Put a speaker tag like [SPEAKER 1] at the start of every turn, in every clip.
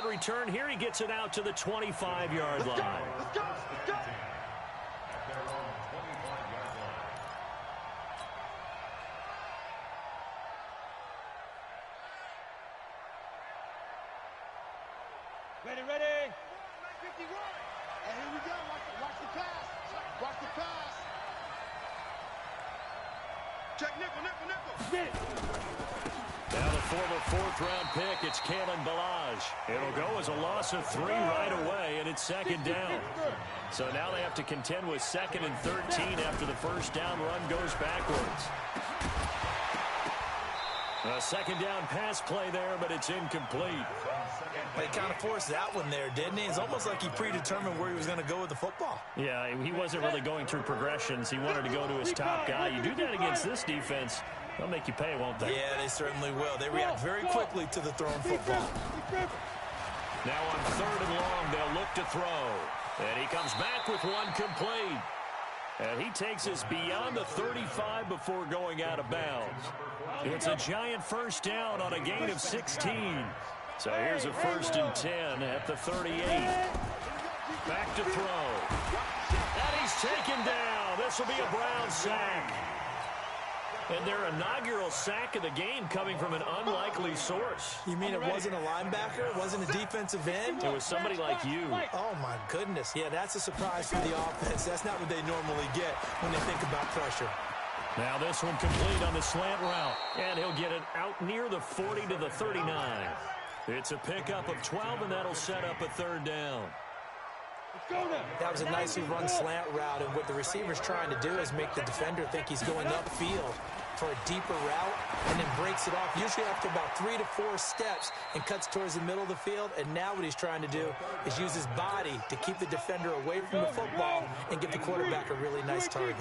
[SPEAKER 1] Return here, he gets it out to the 25-yard line.
[SPEAKER 2] Let's go. Ready. 51. And here we go. Watch the pass. Watch the pass. Check nickel.
[SPEAKER 1] Now the former fourth-round pick, it's Kalen Balaj. It'll go as a loss of 3 right away, and it's second down. So now they have to contend with 2nd and 13 after the first down run goes backwards. A second down pass play there, but it's incomplete.
[SPEAKER 3] He kind of forced that one there, didn't he? It's almost like he predetermined where he was going to go with the football.
[SPEAKER 1] Yeah, he wasn't really going through progressions. He wanted to go to his top guy. You do that against this defense, they'll make you pay, won't they?
[SPEAKER 3] Yeah, they certainly will. They react very quickly to the thrown football.
[SPEAKER 1] Now on 3rd and long, they'll look to throw. And he comes back with one complete. And he takes us beyond the 35 before going out of bounds. It's a giant first down on a gain of 16. So here's a 1st and 10 at the 38. Back to throw. And he's taken down. This will be a Brown sack. And their inaugural sack of the game coming from an unlikely source.
[SPEAKER 3] You mean it wasn't a linebacker? It wasn't a defensive end?
[SPEAKER 1] It was somebody like you.
[SPEAKER 3] Oh, my goodness. Yeah, that's a surprise for the offense. That's not what they normally get when they think about pressure.
[SPEAKER 1] Now this one complete on the slant route. And he'll get it out near the 40 to the 39. It's a pickup of 12, and that'll set up a 3rd down.
[SPEAKER 3] That was a nicely run slant route, and what the receiver's trying to do is make the defender think he's going upfield for a deeper route, and then breaks it off, usually after about 3 to 4 steps, and cuts towards the middle of the field. And now what he's trying to do is use his body to keep the defender away from the football and give the quarterback a really nice target.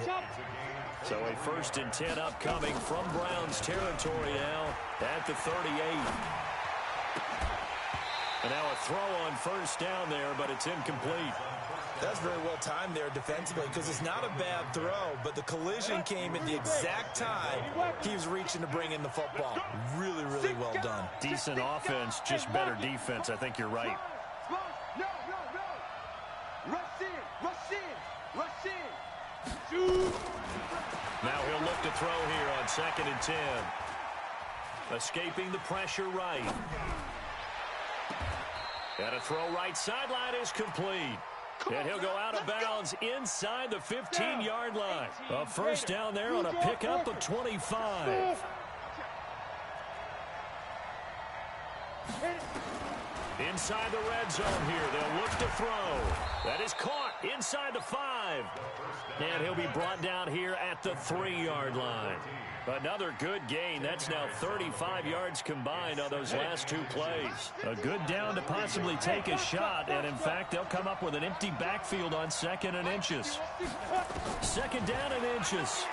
[SPEAKER 1] So a 1st and 10 upcoming from Browns territory now at the 38. And now a throw on 1st down there, but it's incomplete.
[SPEAKER 3] That's very well timed there defensively, because it's not a bad throw, but the collision came at the exact time he was reaching to bring in the football. Really, really well done.
[SPEAKER 1] Decent offense, just better defense. I think you're right.
[SPEAKER 2] No. Rush in.
[SPEAKER 1] Now he'll look to throw here on 2nd and 10. Escaping the pressure right. And a throw right sideline is complete. And he'll go out of bounds inside the 15-yard line. A 1st down there on a pickup of 25. Inside the red zone here. They'll look to throw. That is caught inside the 5. And he'll be brought down here at the 3-yard line. Another good gain. That's now 35 yards combined on those last 2 plays. A good down to possibly take a shot. And, in fact, they'll come up with an empty backfield on 2nd and inches. 2nd down and inches.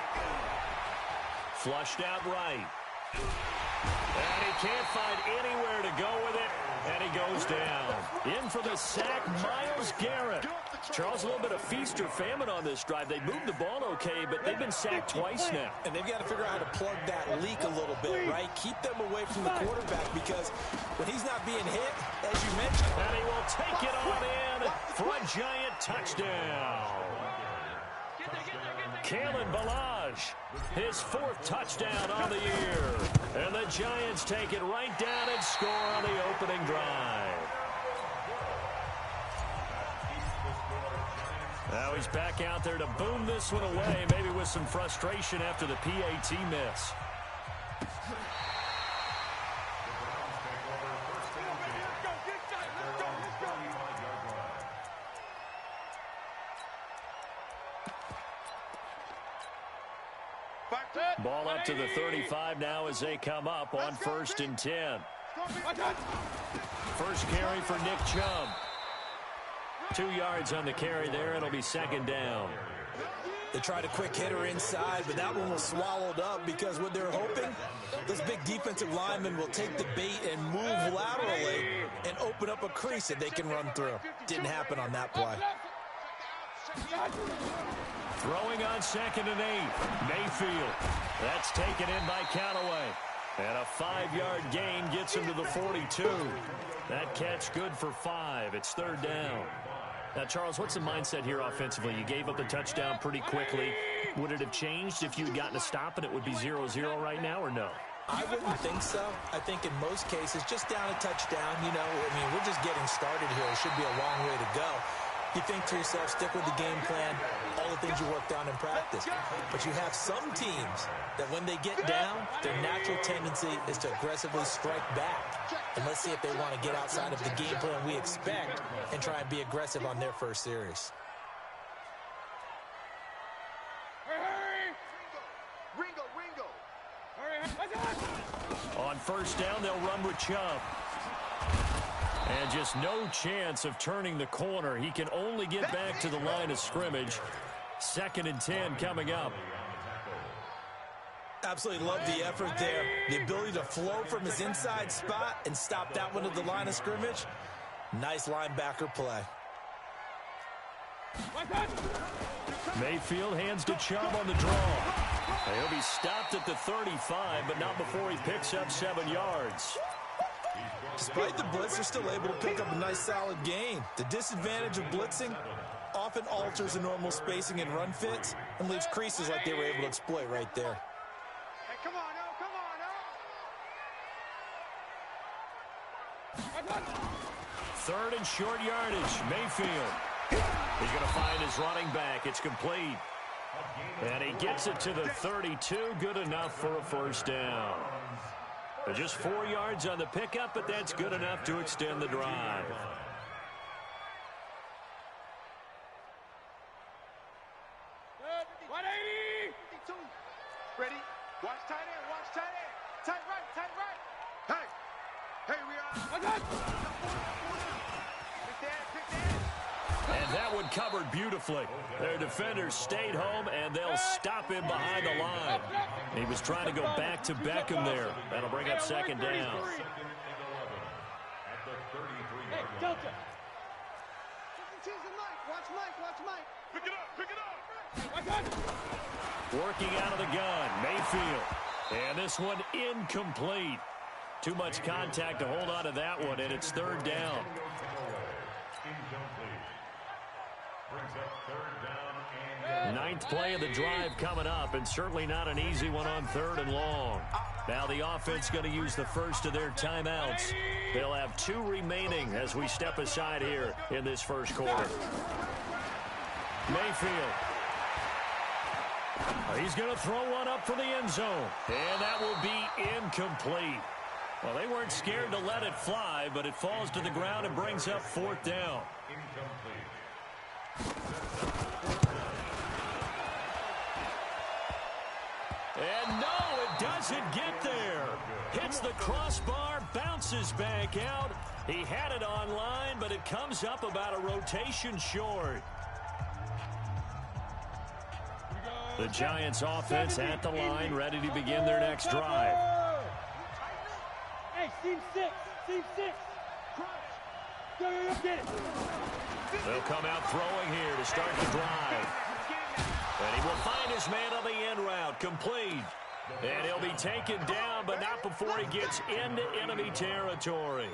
[SPEAKER 1] Flushed out right. And he can't find anywhere to go with it. And he goes down. In for the sack, Myles Garrett. Charles, a little bit of feast or famine on this drive. They moved the ball okay, but they've been sacked twice now.
[SPEAKER 3] And they've got to figure out how to plug that leak a little bit, right? Keep them away from the quarterback, because when he's not being hit, as you mentioned.
[SPEAKER 1] And he will take it on in for a giant touchdown. Kalen Balaj, his 4th touchdown on the year. And the Giants take it right down and score on the opening drive. Now he's back out there to boom this one away, maybe with some frustration after the PAT miss. Ball up to the 35 now as they come up on 1st and 10. First carry for Nick Chubb. 2 yards on the carry there. It'll be 2nd down.
[SPEAKER 3] They tried a quick hitter inside, but that one was swallowed up, because what they're hoping, this big defensive lineman will take the bait and move laterally and open up a crease that they can run through. Didn't happen on that play.
[SPEAKER 1] Throwing on 2nd and 8. Mayfield. That's taken in by Callaway. And a 5-yard gain gets him to the 42. That catch good for 5. It's third down. Now, Charles, what's the mindset here offensively? You gave up the touchdown pretty quickly. Would it have changed if you had gotten a stop and it would be 0-0 right now, or no?
[SPEAKER 3] I wouldn't think so. I think in most cases, just down a touchdown, you know, I mean, we're just getting started here. It should be a long way to go. You think to yourself, stick with the game plan, all the things you worked on in practice. But you have some teams that when they get down, their natural tendency is to aggressively strike back. And let's see if they want to get outside of the game plan we expect and try and be aggressive on their first series.
[SPEAKER 1] On first down, they'll run with Chubb. And just no chance of turning the corner. He can only get back to the line of scrimmage. 2nd and 10 coming up.
[SPEAKER 3] Absolutely love the effort there. The ability to flow from his inside spot and stop that one at the line of scrimmage. Nice linebacker play.
[SPEAKER 1] Mayfield hands to Chubb on the draw. He'll be stopped at the 35, but not before he picks up 7 yards.
[SPEAKER 3] Despite the blitz, they're still able to pick up a nice solid gain. The disadvantage of blitzing often alters the normal spacing and run fits and leaves creases like they were able to exploit right there.
[SPEAKER 2] Hey, come on, come on,
[SPEAKER 1] 3rd and short yardage. Mayfield. He's going to find his running back. It's complete. And he gets it to the 32. Good enough for a first down. Just 4 yards on the pickup, but that's good enough to extend the drive.
[SPEAKER 2] Ready? Watch tight end, watch tight end. Tight right. Hey, we are. Pick that.
[SPEAKER 1] And that one covered beautifully. Their defenders stayed home, and they'll stop him behind the line. He was trying to go back to Beckham there. That'll bring up 2nd down.
[SPEAKER 2] Hey, Delta. Watch Mike. Pick it up.
[SPEAKER 1] Working out of the gun, Mayfield. And this one incomplete. Too much contact to hold on to that one, and it's 3rd down. Ninth play of the drive coming up, and certainly not an easy one on 3rd and long. Now the offense going to use the first of their timeouts. They'll have 2 remaining as we step aside here in this first quarter. Mayfield. He's going to throw one up for the end zone, and that will be incomplete. Well, they weren't scared to let it fly, but it falls to the ground and brings up 4th down. And no, it doesn't get there. Hits the crossbar, bounces back out. He had it online, but it comes up about a rotation short. The Giants offense at the line, ready to begin their next drive.
[SPEAKER 2] Hey, team 6. Get it.
[SPEAKER 1] They'll come out throwing here to start the drive. And he will find his man on the end route, complete. And he'll be taken down, but not before he gets into enemy territory.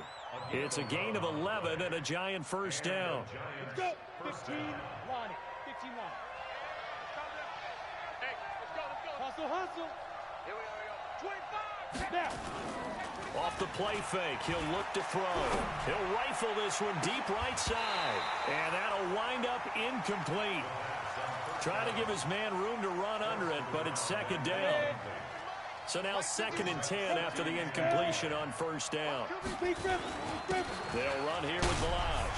[SPEAKER 1] It's a gain of 11 and a Giant first down.
[SPEAKER 2] Let's go. 15 line. Hey, let's go. Hustle. Here we go. 25. Now.
[SPEAKER 1] Off the play fake, he'll look to throw. He'll rifle this one deep right side. And that'll wind up incomplete. Trying to give his man room to run under it, but it's 2nd down. So now 2nd and 10 after the incompletion on first down. They'll run here with Balaj.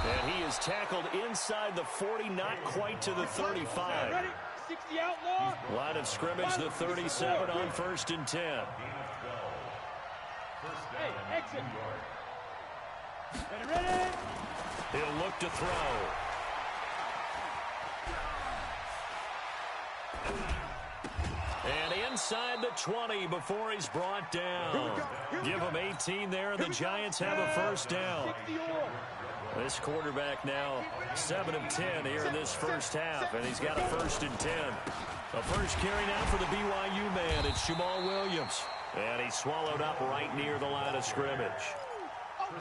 [SPEAKER 1] And he is tackled inside the 40, not quite to the 35.
[SPEAKER 2] 60 outlaw.
[SPEAKER 1] Line of scrimmage, the 37 on 1st and 10.
[SPEAKER 2] Hey, exit. Ready.
[SPEAKER 1] He'll look to throw. And inside the 20 before he's brought down. Give him 18 there, and the Giants have a first down. This quarterback now 7 of 10 here in this first half, and he's got a 1st and 10. The first carry now for the BYU man. It's Jamal Williams, and he's swallowed up right near the line of scrimmage.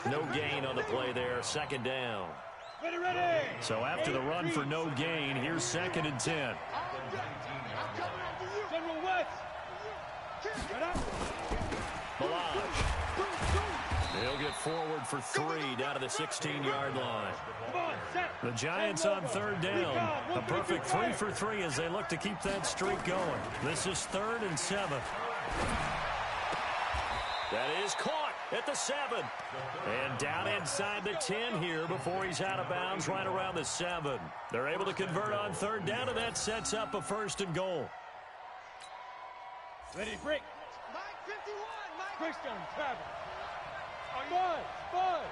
[SPEAKER 1] No gain on the play there, 2nd down. So after the run for no gain, here's 2nd and 10. Balaj. He'll get forward for 3 down to the 16-yard line. The Giants on 3rd down. A perfect 3 for 3 as they look to keep that streak going. This is 3rd and 7. That is caught at the 7. And down inside the 10 here before he's out of bounds right around the 7. They're able to convert on 3rd down, and that sets up a 1st and goal.
[SPEAKER 2] Ready, break. Mike 51, Mike. Breaks down, Travis. Five.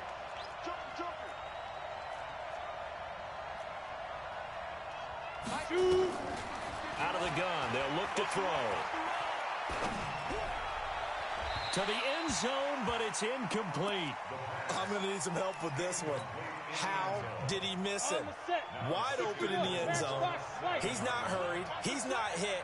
[SPEAKER 2] Shoot.
[SPEAKER 1] Out of the gun, they'll look to throw. To the end zone, but it's incomplete.
[SPEAKER 3] I'm going to need some help with this one. How did he miss it? Wide open in the end zone. He's not hurried. He's not hit.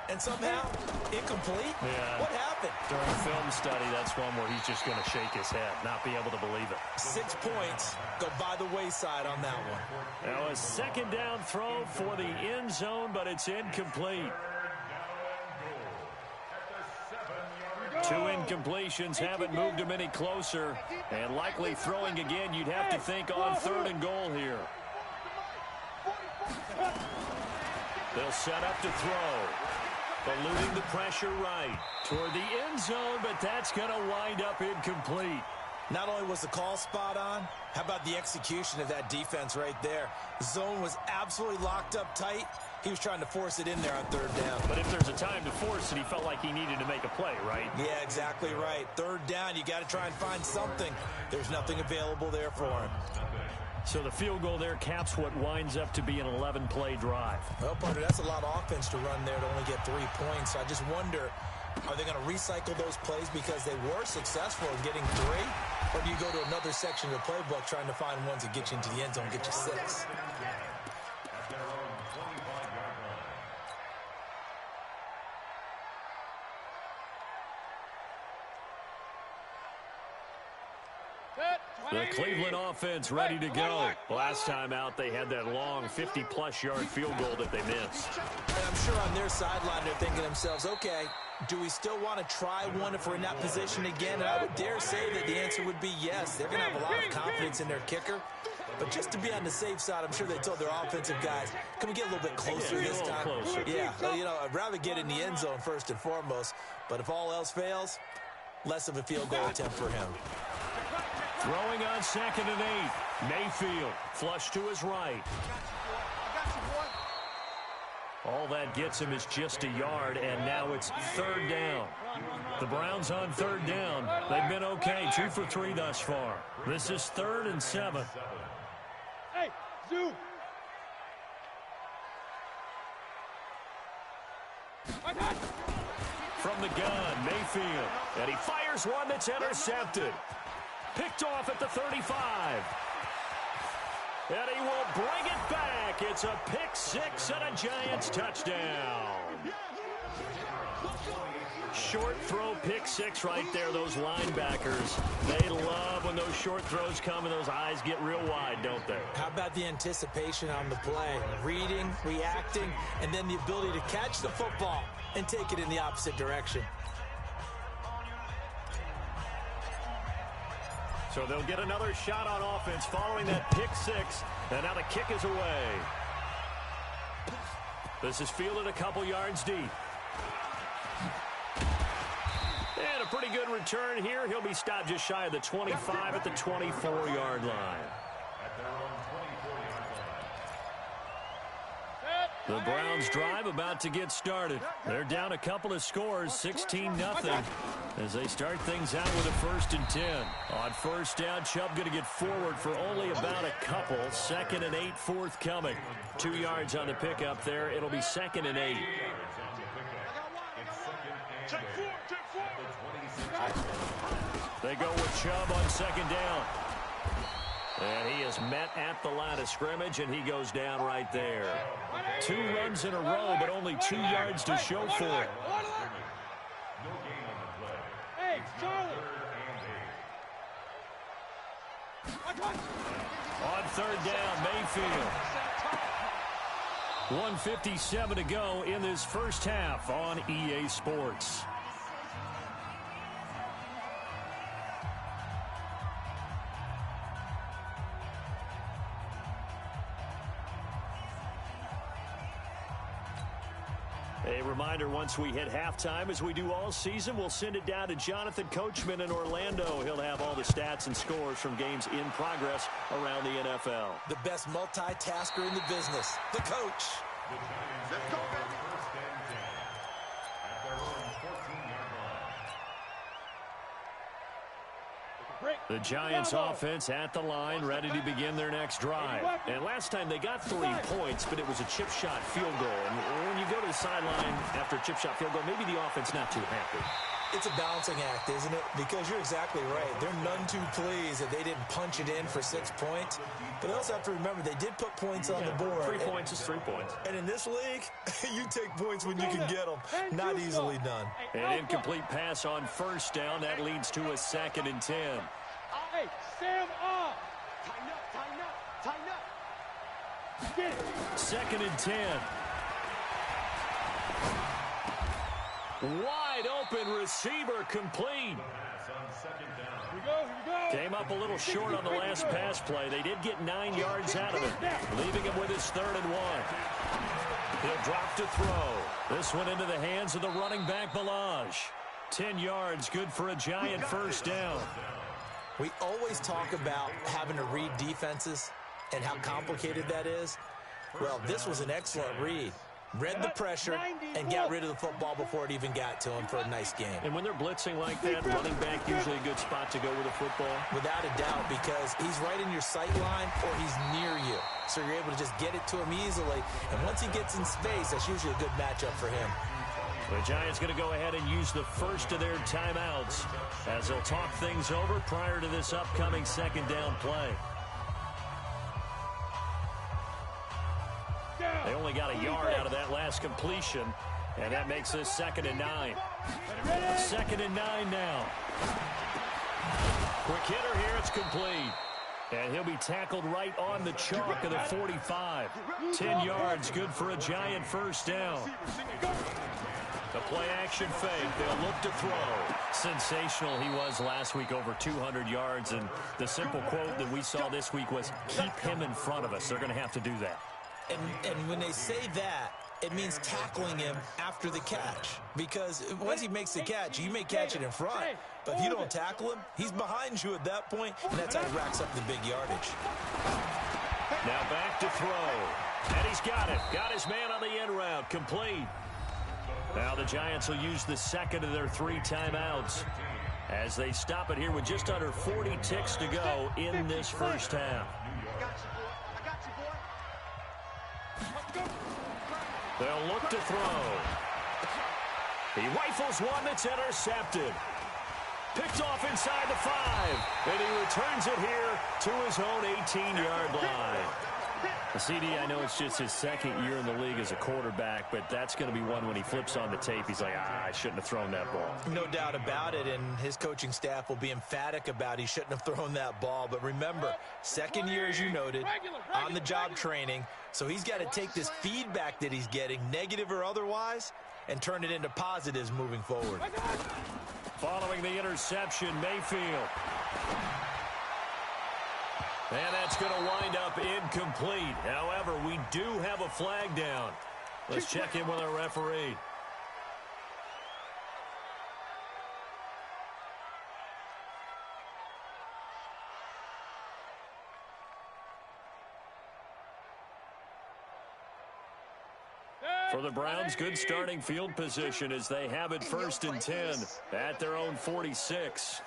[SPEAKER 3] And somehow, incomplete?
[SPEAKER 1] Yeah.
[SPEAKER 3] What happened?
[SPEAKER 1] During film study, that's one where he's just going to shake his head, not be able to believe it.
[SPEAKER 3] 6 points go by the wayside on that one.
[SPEAKER 1] Now a 2nd down throw for the end zone, but it's incomplete. 2 incompletions haven't moved him any closer. And likely throwing again, you'd have to think on 3rd and goal here. They'll set up to throw. Eluding the pressure right toward the end zone, but that's going to wind up incomplete.
[SPEAKER 3] Not only was the call spot on, how about the execution of that defense right there? The zone was absolutely locked up tight. He was trying to force it in there on 3rd down.
[SPEAKER 1] But if there's a time to force it, he felt like he needed to make a play, right?
[SPEAKER 3] Yeah, exactly right. 3rd down, you got to try and find something. There's nothing available there for him.
[SPEAKER 1] So the field goal there caps what winds up to be an 11-play drive.
[SPEAKER 3] Well, partner, that's a lot of offense to run there to only get 3 points. So I just wonder, are they going to recycle those plays because they were successful in getting 3? Or do you go to another section of the playbook trying to find ones that get you into the end zone and get you 6?
[SPEAKER 1] The Cleveland offense ready to go. Last time out, they had that long 50-plus yard field goal that they missed.
[SPEAKER 3] And I'm sure on their sideline, they're thinking to themselves, okay, do we still want to try one if we're in that position again? And I would dare say that the answer would be yes. They're going to have a lot of confidence in their kicker. But just to be on the safe side, I'm sure they told their offensive guys, can we get a little bit closer this time?
[SPEAKER 1] Closer.
[SPEAKER 3] Yeah, I'd rather get in the end zone first and foremost. But if all else fails, less of a field goal attempt for him.
[SPEAKER 1] Throwing on 2nd and 8. Mayfield flush to his right. All that gets him is just a yard, and now it's 3rd down. The Browns on 3rd down. They've been okay, 2 for 3 thus far. This is 3rd and 7.
[SPEAKER 2] Hey, zoom.
[SPEAKER 1] From the gun, Mayfield. And he fires one that's intercepted. Picked off at the 35. And he will bring it back. It's a pick 6 and a Giants touchdown. Short throw, pick 6 right there. Those linebackers, they love when those short throws come and those eyes get real wide, don't they?
[SPEAKER 3] How about the anticipation on the play? Reading, reacting, and then the ability to catch the football and take it in the opposite direction.
[SPEAKER 1] So they'll get another shot on offense following that pick 6, and now the kick is away. This is fielded a couple yards deep. And a pretty good return here. He'll be stopped just shy of the 25 at the 24-yard line. The Browns drive about to get started. They're down a couple of scores, 16-0, as they start things out with a 1st and 10. On 1st down, Chubb going to get forward for only about a couple. 2nd and 8 forthcoming. 2 yards on the pickup there. It'll be 2nd and 8. They go with Chubb on 2nd down. And he is met at the line of scrimmage, and he goes down right there. 2 runs in a row, but only 2 yards to show for it.
[SPEAKER 2] Hey, Charlie.
[SPEAKER 1] On 3rd down, Mayfield. 1:57 to go in this first half on EA Sports. A reminder, once we hit halftime, as we do all season, we'll send it down to Jonathan Coachman in Orlando. He'll have all the stats and scores from games in progress around the NFL.
[SPEAKER 3] The best multitasker in the business, the coach.
[SPEAKER 2] Let's go, baby.
[SPEAKER 1] The Giants offense at the line, ready to begin their next drive. And last time they got 3 points, but it was a chip shot field goal. And when you go to the sideline after a chip shot field goal, maybe the offense not too happy.
[SPEAKER 3] It's a balancing act, isn't it? Because you're exactly right. They're none too pleased that they didn't punch it in for 6 points. But they also have to remember they did put points on the board.
[SPEAKER 1] 3 points is 3 points.
[SPEAKER 3] And in this league, you take points when you can get them. Not easily done.
[SPEAKER 1] An incomplete pass on 1st down. That leads to a 2nd and 10.
[SPEAKER 2] Hey, Sam off. Tighten up, tighten up, tighten up. Get it.
[SPEAKER 1] 2nd and 10. Wide open receiver complete.
[SPEAKER 2] Here we go, here we go.
[SPEAKER 1] Came up a little short on the last pass play. They did get 9 yards out of it, leaving him with his 3rd and 1. He'll drop to throw. This one into the hands of the running back, Balaj. 10 yards, good for a Giant 1st down.
[SPEAKER 3] We always talk about having to read defenses and how complicated that is. Well, this was an excellent read. Read the pressure and got rid of the football before it even got to him for a nice game.
[SPEAKER 1] And when they're blitzing like that, running back usually a good spot to go with a football.
[SPEAKER 3] Without a doubt, because he's right in your sight line or he's near you. So you're able to just get it to him easily. And once he gets in space, that's usually a good matchup for him.
[SPEAKER 1] The Giants going to go ahead and use the first of their timeouts as they'll talk things over prior to this upcoming 2nd down play. They only got a yard out of that last completion, and that makes this 2nd and 9. 2nd and 9 now. Quick hitter here, it's complete. And he'll be tackled right on the chalk of the 45. 10 yards, good for a Giant 1st down. The play-action fake. They'll look to throw. Sensational he was last week, over 200 yards. And the simple quote that we saw this week was, keep him in front of us. They're going to have to do that.
[SPEAKER 3] And when they say that, it means tackling him after the catch. Because once he makes the catch, you may catch it in front. But if you don't tackle him, he's behind you at that point, and that's how he racks up the big yardage.
[SPEAKER 1] Now back to throw. And he's got it. Got his man on the end route. Complete. Now the Giants will use the 2nd of their 3 timeouts as they stop it here with just under 40 ticks to go in this first half. They'll look to throw. He rifles one that's intercepted. Picked off inside the 5. And he returns it here to his own 18-yard line. The CD, I know it's just his 2nd year in the league as a quarterback, but that's going to be one when he flips on the tape. He's like, I shouldn't have thrown that ball.
[SPEAKER 3] No doubt about it, and his coaching staff will be emphatic about he shouldn't have thrown that ball. But remember, 2nd year, as you noted, on-the-job training, so he's got to take this feedback that he's getting, negative or otherwise, and turn it into positives moving forward.
[SPEAKER 1] Following the interception, Mayfield. And that's going to wind up incomplete. However, we do have a flag down. Let's check in with our referee. For the Browns, good starting field position as they have it 1st and 10 at their own 46.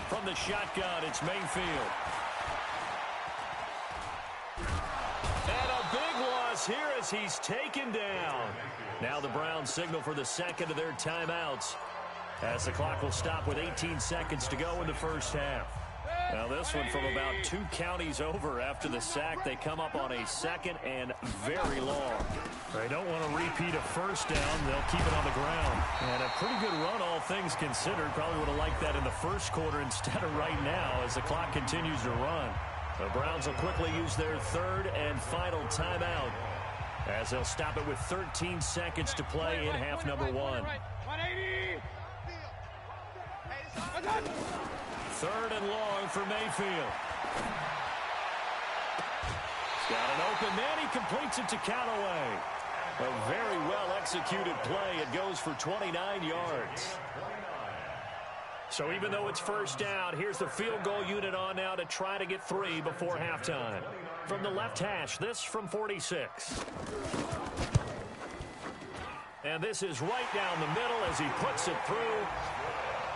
[SPEAKER 1] From the shotgun, it's Mayfield. And a big loss here as he's taken down. Now the Browns signal for the 2nd of their timeouts as the clock will stop with 18 seconds to go in the first half. Now this one from about 2 counties over after the sack. They come up on a 2nd and very long. They don't want to repeat a first down. They'll keep it on the ground. And a pretty good run, all things considered. Probably would have liked that in the first quarter instead of right now as the clock continues to run. The Browns will quickly use their 3rd and final timeout as they'll stop it with 13 seconds to play in half number 1.
[SPEAKER 2] 180.
[SPEAKER 1] 3rd and long for Mayfield. He's got an open man. He completes it to Callaway. A very well-executed play. It goes for 29 yards. So even though it's first down, here's the field goal unit on now to try to get 3 before halftime. From the left hash, this from 46. And this is right down the middle as he puts it through.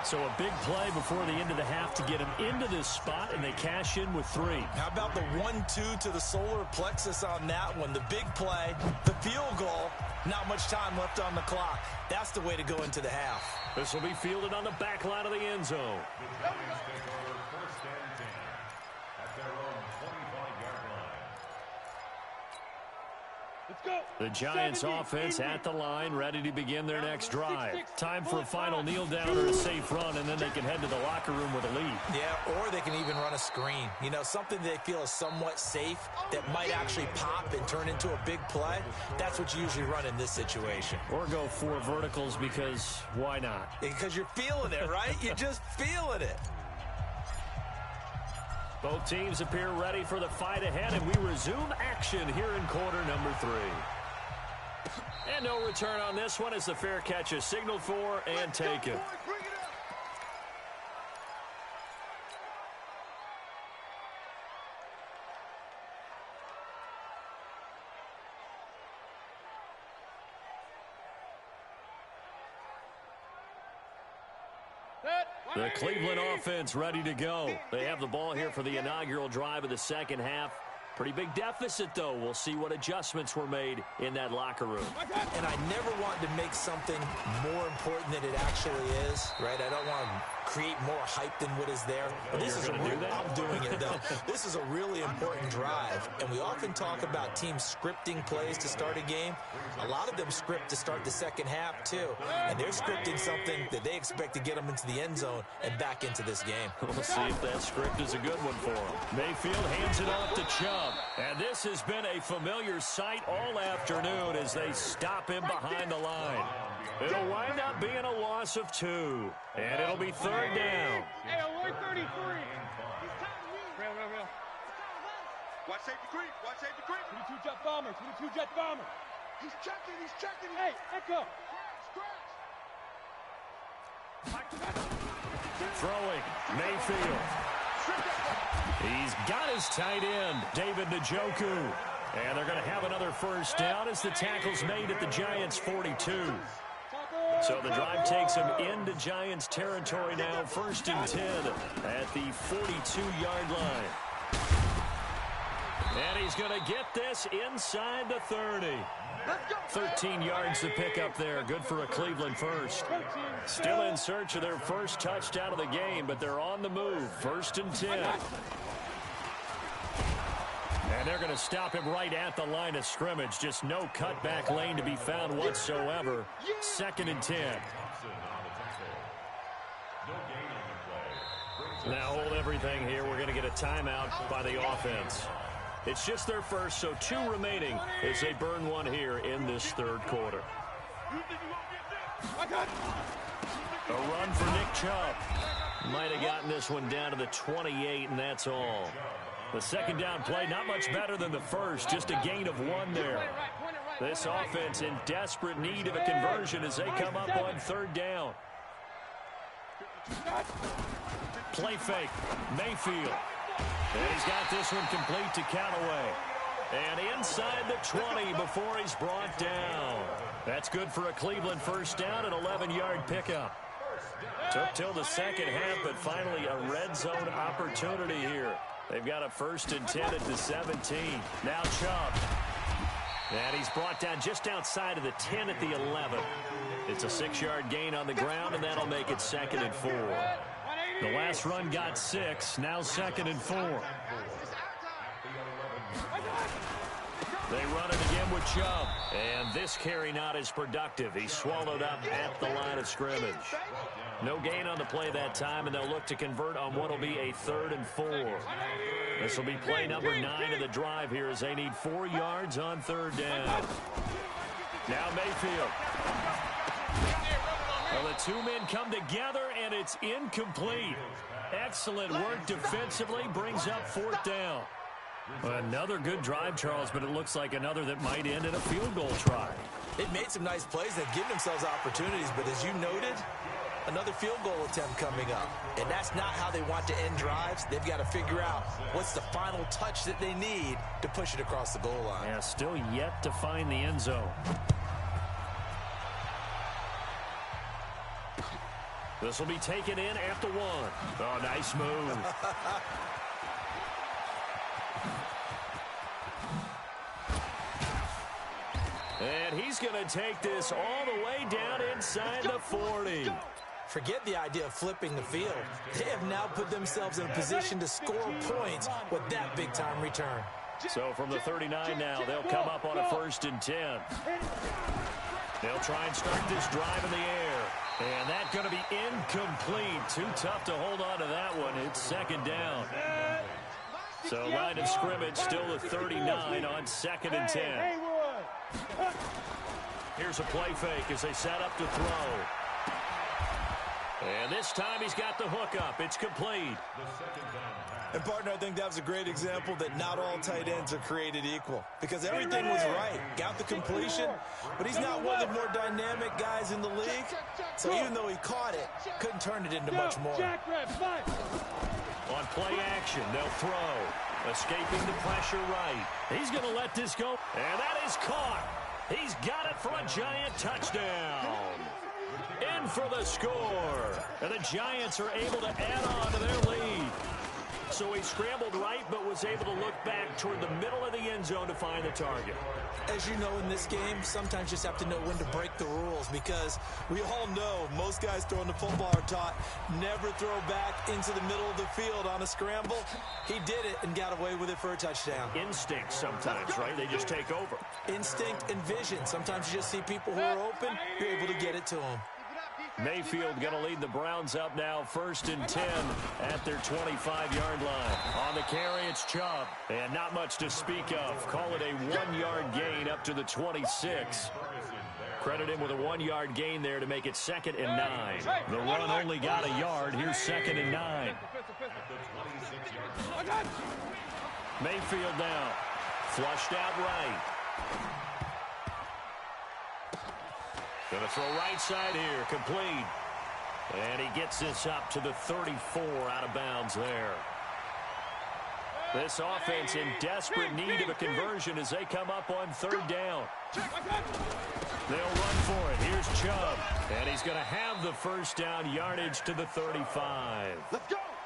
[SPEAKER 1] So a big play before the end of the half to get him into this spot, and they cash in with 3.
[SPEAKER 4] How about the 1-2 to the solar plexus on that one? The big play, the field goal, not much time left on the clock. That's the way to go into the half.
[SPEAKER 1] This will be fielded on the back line of the end zone. The Giants offense at the line, ready to begin their next drive. Time for a final kneel down or a safe run, and then they can head to the locker room with a lead.
[SPEAKER 3] Yeah, or they can even run a screen. You know, something they feel is somewhat safe that might actually pop and turn into a big play. That's what you usually run in this situation.
[SPEAKER 1] Or go 4 verticals because why not?
[SPEAKER 3] Because you're feeling it, right? You're just feeling it.
[SPEAKER 1] Both teams appear ready for the fight ahead, and we resume action here in quarter number 3. And no return on this one as the fair catch is signaled for and taken. The Cleveland offense ready to go. They have the ball here for the inaugural drive of the second half. Pretty big deficit, though. We'll see what adjustments were made in that locker room.
[SPEAKER 3] And I never want to make something more important than it actually is, right? I don't want to create more hype than what is there. But this is I'm doing it, though. This is a really important drive. And we often talk about teams scripting plays to start a game. A lot of them script to start the second half, too. And they're scripting something that they expect to get them into the end zone and back into this game.
[SPEAKER 1] We'll see if that script is a good one for them. Mayfield hands it off to Chubb. And this has been a familiar sight all afternoon as they stop him behind the line. It'll wind up being a loss of 2. And it'll be 3rd down.
[SPEAKER 2] Hey, 133. Real.
[SPEAKER 5] Watch safety creep. Watch safety creep.
[SPEAKER 2] 22 jet bomber. 22 jet bomber.
[SPEAKER 5] He's checking.
[SPEAKER 2] Hey, Echo.
[SPEAKER 1] Throwing. Mayfield. He's got his tight end, David Njoku. And they're going to have another first down as the tackle's made at the Giants' 42. So the drive takes him into Giants territory now, 1st and 10 at the 42-yard line. And he's going to get this inside the 30. 13 yards to pick up there. Good for a Cleveland first. Still in search of their first touchdown of the game, but they're on the move. 1st and 10. And they're going to stop him right at the line of scrimmage. Just no cutback lane to be found whatsoever. 2nd and 10. Now hold everything here. We're going to get a timeout by the offense. It's just their first, so 2 remaining as they burn 1 here in this 3rd quarter. A run for Nick Chubb. Might have gotten this one down to the 28, and that's all. The second down play, not much better than the first, just a gain of 1 there. This offense in desperate need of a conversion as they come up on 3rd down. Play fake, Mayfield. And he's got this one complete to Callaway. And inside the 20 before he's brought down. That's good for a Cleveland first down, an 11-yard pickup. Took till the second half, but finally a red zone opportunity here. They've got a 1st and 10 at the 17. Now Chubb. And he's brought down just outside of the 10 at the 11. It's a 6-yard gain on the ground, and that'll make it 2nd and 4. The last run got 6. Now 2nd and 4. They run it again with Chubb. And this carry not as productive. He's swallowed up at the line of scrimmage. No gain on the play that time, and they'll look to convert on what will be a 3rd and 4. This will be play number 9 of the drive here as they need 4 yards on 3rd down. Now Mayfield. Well, the two men come together, and it's incomplete. Excellent work defensively, brings up 4th down. Another good drive, Charles, but it looks like another that might end in a field goal try.
[SPEAKER 4] They've made some nice plays. They've given themselves opportunities, but as you noted, another field goal attempt coming up. And that's not how they want to end drives. They've got to figure out what's the final touch that they need to push it across the goal line.
[SPEAKER 1] Yeah, still yet to find the end zone. This will be taken in at the 1. Oh, nice move. And he's going to take this all the way down inside the 40.
[SPEAKER 3] Forget the idea of flipping the field. They have now put themselves in a position to score points with that big-time return.
[SPEAKER 1] So from the 39 now, they'll come up on a 1st and 10. They'll try and start this drive in the air. And that's going to be incomplete. Too tough to hold on to that one. It's 2nd down. So line of scrimmage still the 39 on 2nd and 10. Here's a play fake as they set up to throw. And this time he's got the hook up. It's complete.
[SPEAKER 4] And, partner, I think that was a great example that not all tight ends are created equal. Because everything was right. Got the completion, but he's not one of the more dynamic guys in the league. So even though he caught it, couldn't turn it into much more.
[SPEAKER 1] On play action, they'll throw. Escaping the pressure right. He's going to let this go. And that is caught. He's got it for a Giant touchdown. In for the score. And the Giants are able to add on to their lead. So he scrambled right, but was able to look back toward the middle of the end zone to find the target.
[SPEAKER 3] As you know, in this game, sometimes you just have to know when to break the rules, because we all know most guys throwing the football are taught never throw back into the middle of the field on a scramble. He did it and got away with it for a touchdown.
[SPEAKER 1] Instinct sometimes, right? They just take over.
[SPEAKER 3] Instinct and vision. Sometimes you just see people who are open, you're able to get it to them.
[SPEAKER 1] Mayfield going to lead the Browns up now 1st and 10 at their 25-yard line. On the carry, it's Chubb. And not much to speak of. Call it a 1-yard gain up to the 26. Credit him with a 1-yard gain there to make it 2nd and 9. The run only got a yard. Here's 2nd and 9. Mayfield now. Flushed out right. Going to throw right side here, complete. And he gets this up to the 34 out of bounds there. This offense in desperate need of a conversion as they come up on 3rd down. They'll run for it. Here's Chubb. And he's going to have the 1st down, yardage to the 35.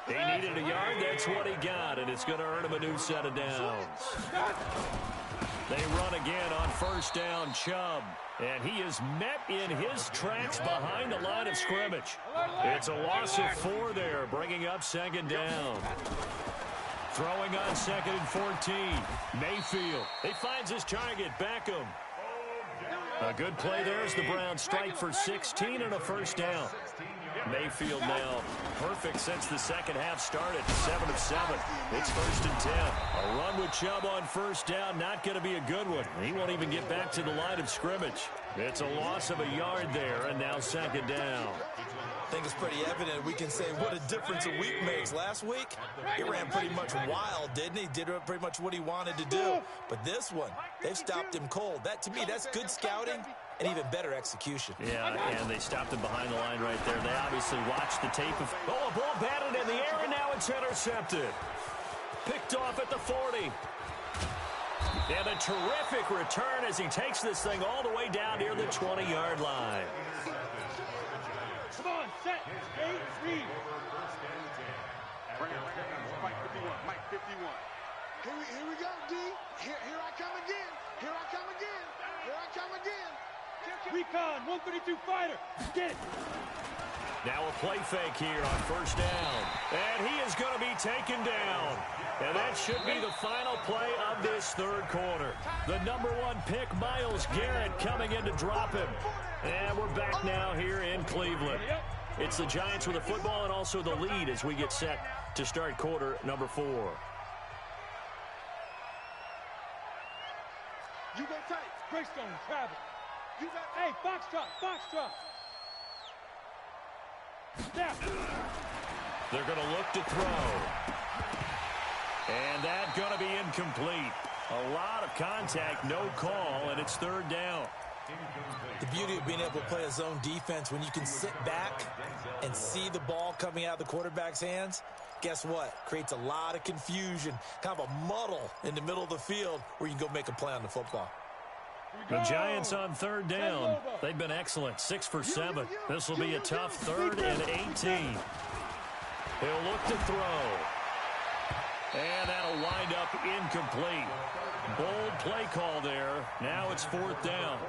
[SPEAKER 1] He needed a yard. That's what he got, and it's going to earn him a new set of downs. They run again on 1st down, Chubb. And he is met in his tracks behind the line of scrimmage. It's a loss of 4 there, bringing up 2nd down. Throwing on 2nd and 14. Mayfield. He finds his target, Beckham. A good play there as the Browns strike for 16 and a 1st down. Mayfield now perfect since the second half started. 7 of 7. It's 1st and 10. A run with Chubb on 1st down, not going to be a good one. He won't even get back to the line of scrimmage. It's a loss of a yard there, and now 2nd down.
[SPEAKER 4] I think it's pretty evident. We can say what a difference a week makes. Last week, he ran pretty much wild, didn't he? Did pretty much what he wanted to do. But this one, they've stopped him cold. That, to me, that's good scouting and even better execution.
[SPEAKER 1] Yeah, and they stopped him behind the line right there. They obviously watched the tape of... Oh, a ball batted in the air, and now it's intercepted. Picked off at the 40. And a terrific return as he takes this thing all the way down near the 20-yard line.
[SPEAKER 2] Come on, set, 8-3.
[SPEAKER 5] Mike 51, Mike 51. Here we go, D. Here I come again. Here I come again. Here I come again.
[SPEAKER 2] Recon, 132 fighter. Get it.
[SPEAKER 1] Now a play fake here on first down. And he is going to be taken down. And that should be the final play of this third quarter. The #1 pick, Myles Garrett, coming in to drop him. And we're back now here in Cleveland. It's the Giants with the football and also the lead as we get set to start quarter number 4.
[SPEAKER 2] You go tight. Greystone, travel. You got, hey, box drop, box drop. Snap.
[SPEAKER 1] They're going to look to throw. And that's going to be incomplete. A lot of contact, no call, and it's third down.
[SPEAKER 3] The beauty of being able to play a zone defense when you can sit back and see the ball coming out of the quarterback's hands, guess what? Creates a lot of confusion, kind of a muddle in the middle of the field where you can go make a play on the football.
[SPEAKER 1] The Giants on third down. They've been excellent, 6 for 7. This will be a tough 3rd and 18. He'll look to throw. And that'll wind up incomplete. Bold play call there. Now it's 4th down.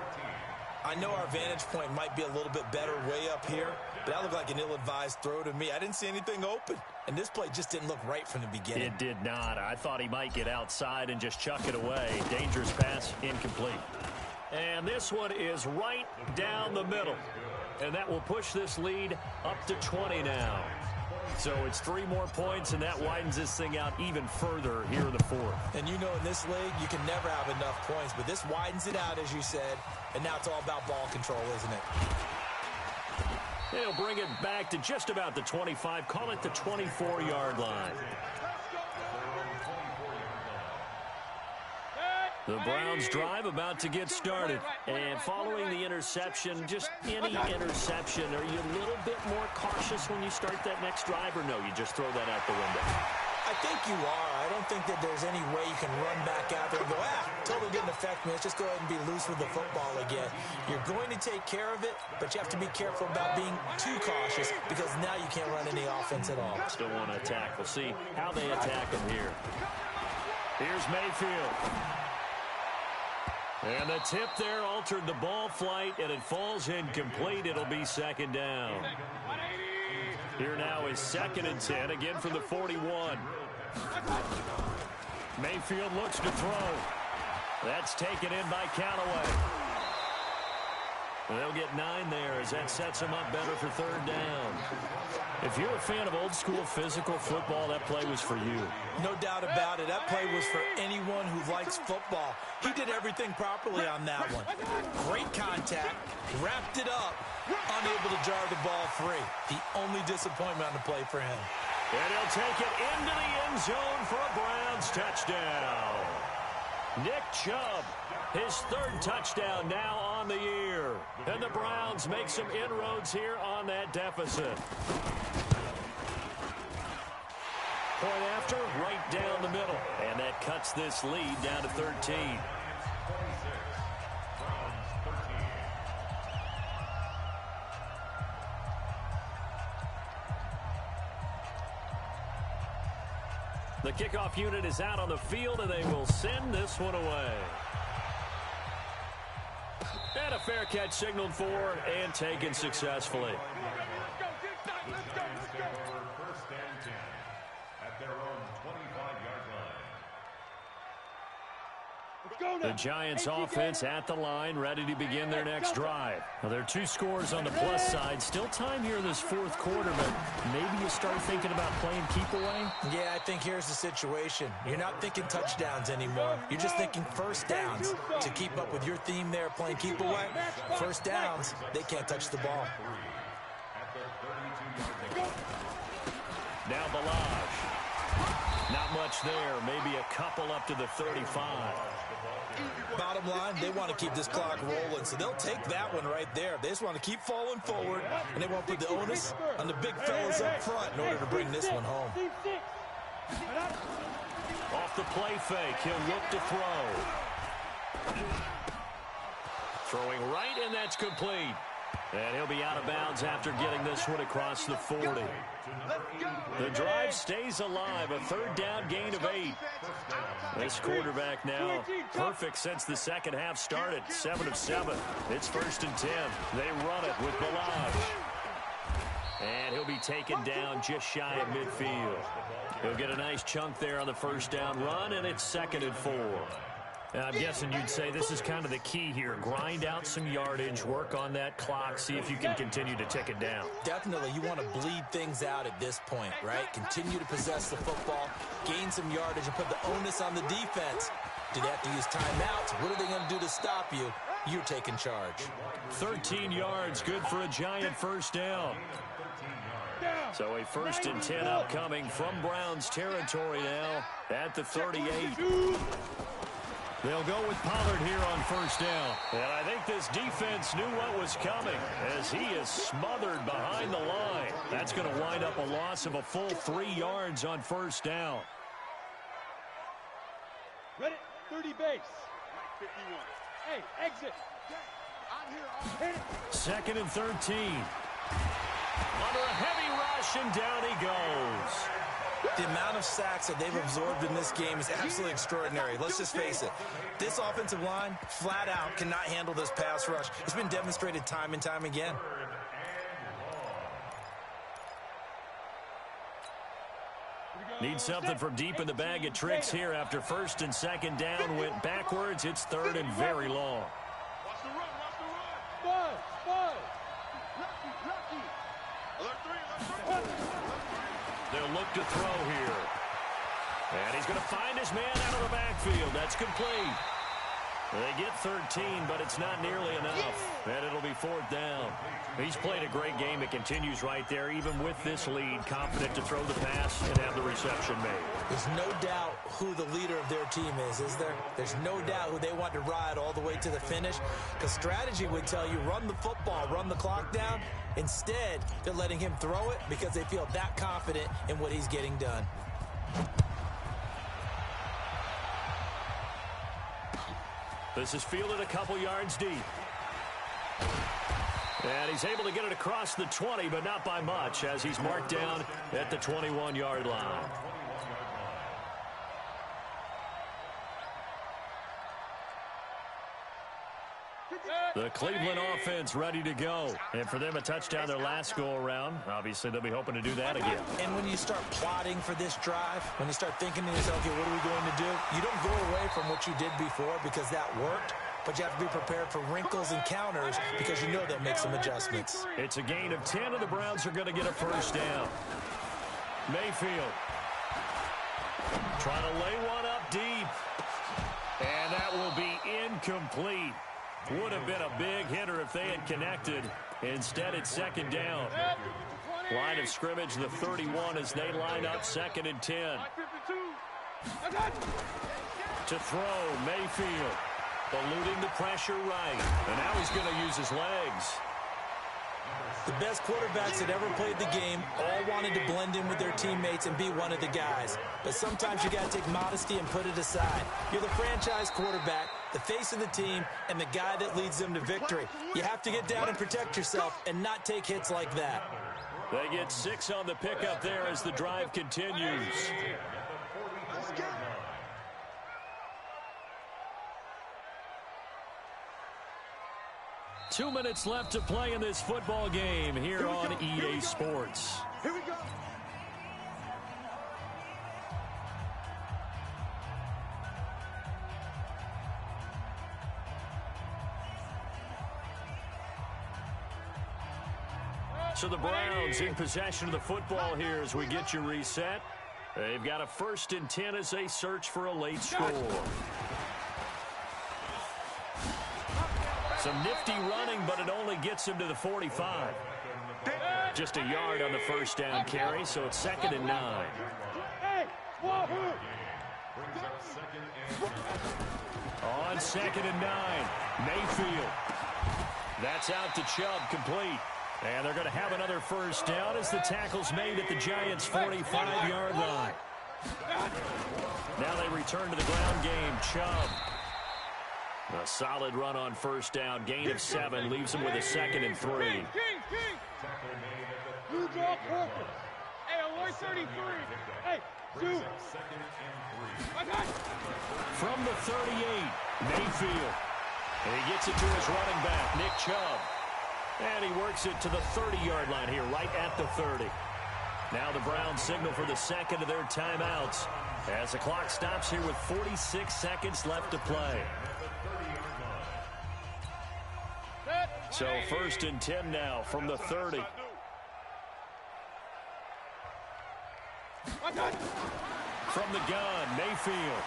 [SPEAKER 3] I know our vantage point might be a little bit better way up here, but that looked like an ill-advised throw to me. I didn't see anything open, and this play just didn't look right from the beginning.
[SPEAKER 1] It did not. I thought he might get outside and just chuck it away. Dangerous pass, incomplete. And this one is right down the middle. And that will push this lead up to 20 now. So it's 3 more points, and that widens this thing out even further here in the 4th.
[SPEAKER 3] And you know in this league, you can never have enough points, but this widens it out, as you said, and now it's all about ball control, isn't it?
[SPEAKER 1] They'll bring it back to just about the 25, call it the 24-yard line. The Browns drive about to get started. And following the interception, just any interception, are you a little bit more cautious when you start that next drive, or no, you just throw that out the window?
[SPEAKER 3] I think you are. I don't think that there's any way you can run back out there and go, totally didn't affect me. Let's just go ahead and be loose with the football again. You're going to take care of it, but you have to be careful about being too cautious because now you can't run any offense at all.
[SPEAKER 1] Still want to attack. We'll see how they attack him here. Here's Mayfield. And the tip there altered the ball flight, and it falls incomplete. It'll be 2nd down. Here now is 2nd and 10, again from the 41. Mayfield looks to throw. That's taken in by Callaway. They'll get 9 there as that sets them up better for 3rd down. If you're a fan of old-school physical football, that play was for you.
[SPEAKER 3] No doubt about it. That play was for anyone who likes football. He did everything properly on that one. Great contact, wrapped it up, unable to jar the ball free. The only disappointment on the play for him.
[SPEAKER 1] And he'll take it into the end zone for a Browns touchdown. Nick Chubb, his 3rd touchdown now on the year. And the Browns make some inroads here on that deficit. Point after, right down the middle. And that cuts this lead down to 13. The kickoff unit is out on the field, and they will send this one away. And a fair catch signaled for and taken successfully. The Giants offense at the line, ready to begin their next drive. Well, there are 2 scores on the plus side. Still time here in this 4th quarter, but maybe you start thinking about playing keep away?
[SPEAKER 3] Yeah, I think here's the situation. You're not thinking touchdowns anymore. You're just thinking first downs. To keep up with your theme there, playing keep away, first downs, they can't touch the ball.
[SPEAKER 1] Now Balaj. Not much there. Maybe a couple up to the 35.
[SPEAKER 3] Bottom line, they want to keep this clock rolling, so they'll take that one right there. They just want to keep falling forward, and they won't put the onus on the big fellas up front in order to bring this one home.
[SPEAKER 1] Off the play fake, he'll look to throw. Throwing right, and that's complete. And he'll be out of bounds after getting this one across the 40. The drive stays alive, a 3rd down gain of 8. This quarterback now perfect since the second half started, 7 of 7. It's 1st and 10. They run it with Balaj. taken down just shy of midfield. He'll get a nice chunk there on the first down run, and it's 2nd and 4. I'm guessing you'd say this is kind of the key here. Grind out some yardage, work on that clock, see if you can continue to tick it down.
[SPEAKER 3] Definitely, you want to bleed things out at this point, right? Continue to possess the football, gain some yardage, and put the onus on the defense. Do they have to use timeouts? What are they going to do to stop you? You're taking charge.
[SPEAKER 1] 13 yards, good for a Giant first down. So a 1st and 10 upcoming from Browns territory now at the 38. They'll go with Pollard here on first down. And I think this defense knew what was coming as he is smothered behind the line. That's going to wind up a loss of a full 3 yards on first down.
[SPEAKER 2] Ready? 30 base. 51. Hey, exit. I'm here.
[SPEAKER 1] 2nd and 13. Under a heavy rush, and down he goes.
[SPEAKER 4] The amount of sacks that they've absorbed in this game is absolutely extraordinary. Let's just face it. This offensive line, flat out, cannot handle this pass rush. It's been demonstrated time and time again.
[SPEAKER 1] Need something from deep in the bag of tricks here after 1st and 2nd down went backwards. It's 3rd and very long.
[SPEAKER 5] Watch the run, watch the run.
[SPEAKER 2] Buzz.
[SPEAKER 5] Lucky. Alert 3.
[SPEAKER 1] They'll look to throw here. And he's going to find his man out of the backfield. That's complete. They get 13, but it's not nearly enough. And it'll be 4th down. He's played a great game. It continues right there, even with this lead, confident to throw the pass and have the reception made.
[SPEAKER 3] There's no doubt who the leader of their team is there? There's no doubt who they want to ride all the way to the finish. Because strategy would tell you, run the football, run the clock down. Instead, they're letting him throw it because they feel that confident in what he's getting done.
[SPEAKER 1] This is fielded a couple yards deep. And he's able to get it across the 20, but not by much, as he's marked down at the 21-yard line. The Cleveland offense ready to go. And for them, a touchdown their last go-around. Obviously, they'll be hoping to do that again.
[SPEAKER 3] And when you start plotting for this drive, when you start thinking to yourself, okay, what are we going to do? You don't go away from what you did before because that worked, but you have to be prepared for wrinkles and counters because you know they'll make some adjustments.
[SPEAKER 1] It's a gain of 10, and the Browns are going to get a first down. Mayfield trying to lay one up deep. And that will be incomplete. Would have been a big hitter if they had connected. Instead, it's 2nd down. Line of scrimmage, the 31, as they line up 2nd and 10. To throw, Mayfield. Eluding the pressure right. And now he's going to use his legs.
[SPEAKER 3] The best quarterbacks that ever played the game all wanted to blend in with their teammates and be one of the guys. But sometimes you got to take modesty and put it aside. You're the franchise quarterback, the face of the team, and the guy that leads them to victory. You have to get down and protect yourself and not take hits like that.
[SPEAKER 1] They get 6 on the pickup there as the drive continues. 2 minutes left to play in this football game here on EA Sports.
[SPEAKER 5] Here we go.
[SPEAKER 1] So the Browns in possession of the football here as we get you reset. They've got a 1st and 10 as they search for a late score. Some nifty running, but it only gets him to the 45. Just a yard on the first down carry, so it's 2nd and 9. On 2nd and 9, Mayfield. That's out to Chubb, complete. And they're going to have another first down as the tackle's made at the Giants' 45-yard line. Now they return to the ground game. Chubb. A solid run on first down. Gain of 7 leaves him with a 2nd and 3.
[SPEAKER 2] Blue draw corpus. Hey, Alloy 33. Hey, dude.
[SPEAKER 1] From the 38, Mayfield. And he gets it to his running back, Nick Chubb. And he works it to the 30-yard line here, right at the 30. Now the Browns signal for the second of their timeouts as the clock stops here with 46 seconds left to play. So 1st and 10 now from the 30. From the gun, Mayfield.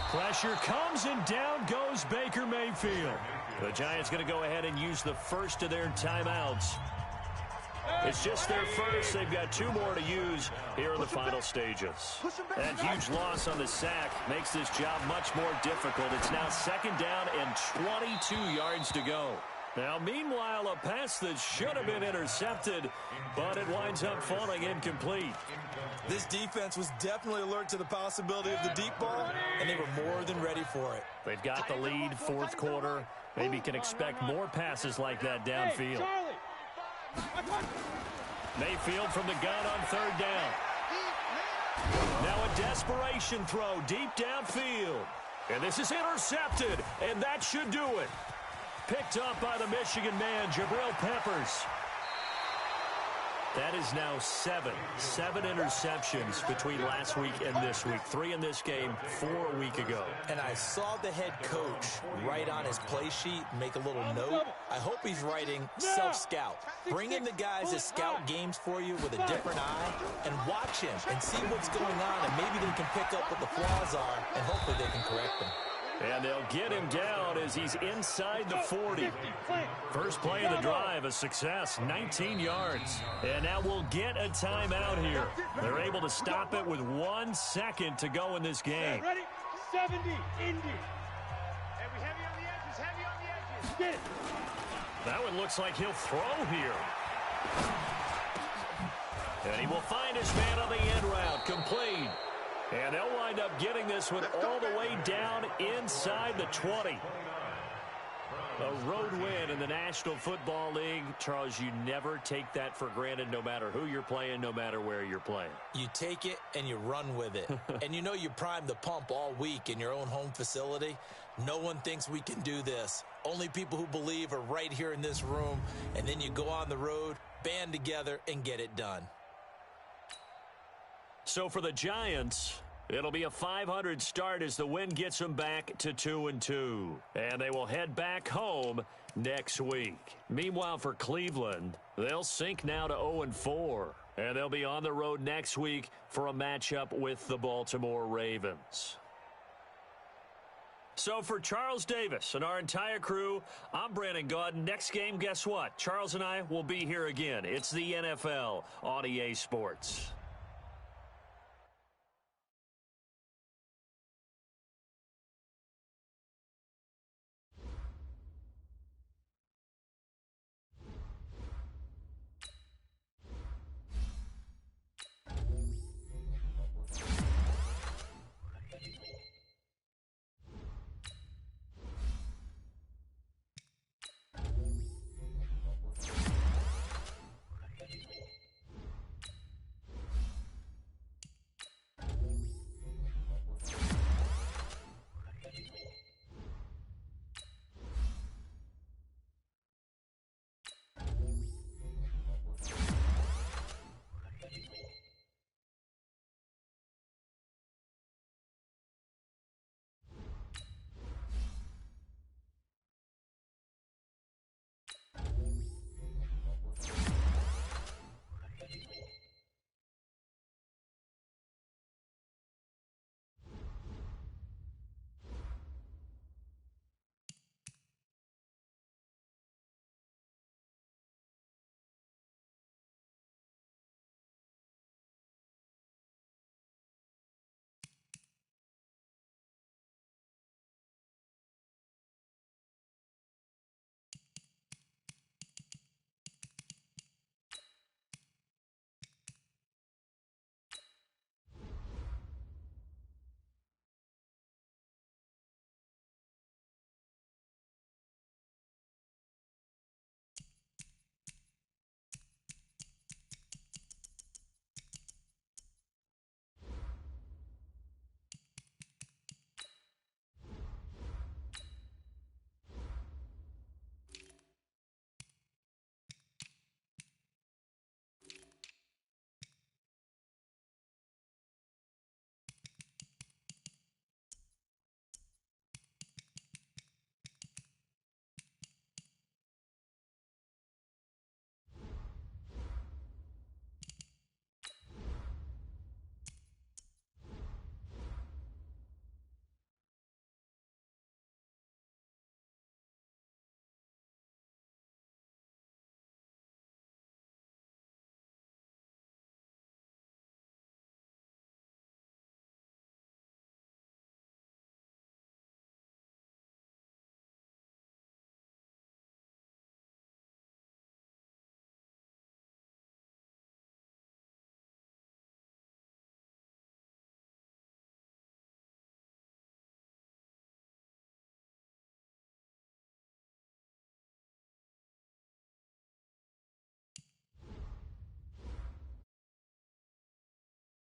[SPEAKER 1] Pressure comes and down goes Baker Mayfield. The Giants going to go ahead and use the first of their timeouts. It's just their first. They've got 2 more to use here in the final stages. That huge loss on the sack makes this job much more difficult. It's now 2nd down and 22 yards to go. Now, meanwhile, a pass that should have been intercepted, but it winds up falling incomplete.
[SPEAKER 4] This defense was definitely alert to the possibility of the deep ball, and they were more than ready for it.
[SPEAKER 1] They've got the lead, 4th quarter. Maybe can expect more passes like that downfield. Mayfield from the gun on 3rd down. Now a desperation throw deep downfield. And this is intercepted, and that should do it. Picked up by the Michigan man, Jabril Peppers. That is now 7 interceptions between last week and this week. 3 in this game, 4 a week ago.
[SPEAKER 3] And I saw the head coach write on his play sheet, make a little note. I hope he's writing self-scout. Bring in the guys that scout games for you with a different eye and watch him and see what's going on, and maybe they can pick up what the flaws are, and hopefully they can correct them.
[SPEAKER 1] And they'll get him down as he's inside the 40. First play of the drive, a success, 19 yards. And now we'll get a timeout here. They're able to stop it with 1 second to go in this game.
[SPEAKER 2] Ready? 70, Indy. Heavy on the edges, heavy on the edges. Get it.
[SPEAKER 1] That one looks like he'll throw here. And he will find his man on the end route, complete. And they'll wind up getting this one all the way down inside the 20. A road win in the National Football League. Charles, you never take that for granted, no matter who you're playing, no matter where you're playing.
[SPEAKER 3] You take it and you run with it. And you know you primed the pump all week in your own home facility. No one thinks we can do this. Only people who believe are right here in this room. And then you go on the road, band together, and get it done.
[SPEAKER 1] So for the Giants, it'll be a 500 start as the win gets them back to 2-2. And they will head back home next week. Meanwhile, for Cleveland, they'll sink now to 0-4. And they'll be on the road next week for a matchup with the Baltimore Ravens. So for Charles Davis and our entire crew, I'm Brandon Gaudin. Next game, guess what? Charles and I will be here again. It's the NFL on EA Sports.